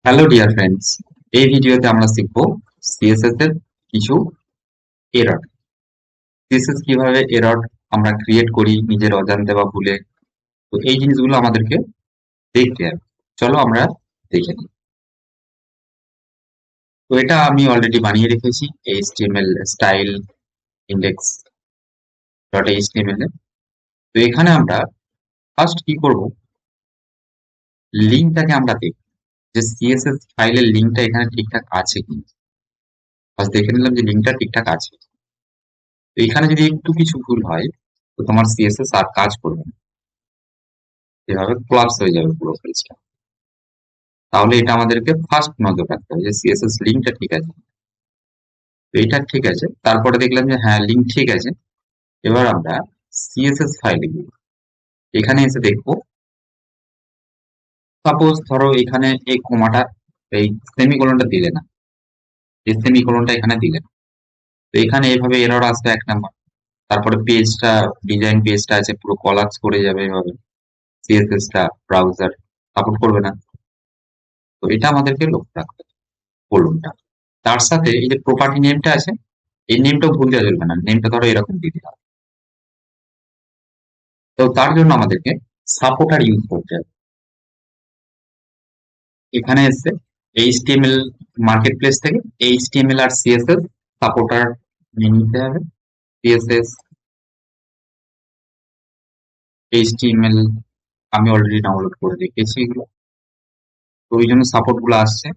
Hello dear friends, এই ভিডিওতে আমরা শিখব সিএসএস এর কিছু এরর। সিএসএস কিভাবে এরর আমরা ক্রিয়েট করি নিজের অজান্তে বা ভুলে। তো এই জিনিসগুলো আমাদেরকে দেখতে হবে। চলো আমরা দেখে নিই। তো এটা আমি অলরেডি বানিয়ে রেখেছি HTML style index dot HTML এ। তো এখানে আমরা ফার্স্ট কি করব, লিঙ্কটাকে আমরা দেখব যে সিএসএস ফাইলের লিঙ্কটা এখানে ঠিকঠাক আছে কিনা। ফার্স্ট দেখে নিলাম যে লিঙ্কটা ঠিকঠাক আছে। তো এখানে যদি একটু কিছু ভুল হয় তো তোমার সিএসএস আর কাজ করবে না, এভাবে কোলাপস হয়ে যাবে পুরো পেজটা। তাহলে এটা আমাদেরকে ফার্স্ট নজর রাখতে হবে যে সিএসএস লিঙ্কটা ঠিক আছে। তো এটা ঠিক আছে, তারপরে দেখলাম যে হ্যাঁ লিঙ্ক ঠিক আছে। এবার আমরা সিএসএস ফাইলে গিয়ে এখানে এসে দেখবো, সাপোজ ধরো এখানে এই কোমাটা, এই সেমিকোলনটা দিলে না, এই সেমিকোলনটা এখানে দিলে না। তো এখানে এভাবে এরর আসবে এক নাম্বার। তারপরে পেজটা, ডিজাইন পেজটা আছে পুরো কলাপস করে যাবে এভাবে। সিএসএস টা ব্রাউজার সাপোর্ট করবে না। তো এটা আমাদেরকে লক্ষ্য রাখতে হবে কোলনটা। তার সাথে এই যে প্রপার্টি নেমটা আছে, এই নেমটাও ভুল দেওয়া চলবে না, নেমটা ধরো এরকম দিয়ে দিলাম। তো তার জন্য আমাদেরকে সাপোর্টার ইউজ করতে হবে। এখানে এসে এইচটিএমএল মার্কেট প্লেস থেকে এইচটিএমএল আর সিএসএস সাপোর্টার নিয়ে নিতে হবে। সিএসএস এইচটিএমএল আমি অলরেডি ডাউনলোড করে রেখেছি এগুলো। তো ওই জন্য সাপোর্ট গুলো আসছে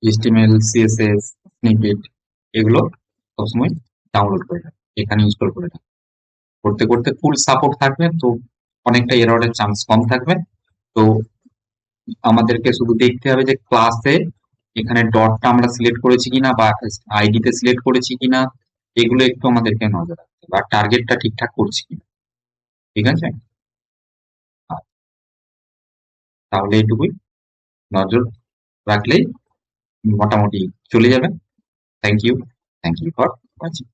এইচটিএমএল সিএসএস স্নিপেট, এগুলো সবসময় ডাউনলোড করে রাখবে, এখানে ইনস্টল করে রাখবে। করতে করতে ফুল সাপোর্ট থাকবে, তো অনেকটা এররের চান্স কম থাকবে। তো আমাদেরকে শুধু দেখতে হবে যে ক্লাসে এখানে ডটটা আমরা সিলেক্ট করেছি কিনা বা আইডিতে সিলেক্ট করেছি কিনা, এগুলো একটু আমাদেরকে নজর রাখতে হবে আর টার্গেটটা ঠিকঠাক করছি কিনা। ঠিক আছে, তাহলে এইটুকুই নজর রাখলেই মোটামুটি চলে যাবে। Thank you, thank you for watching.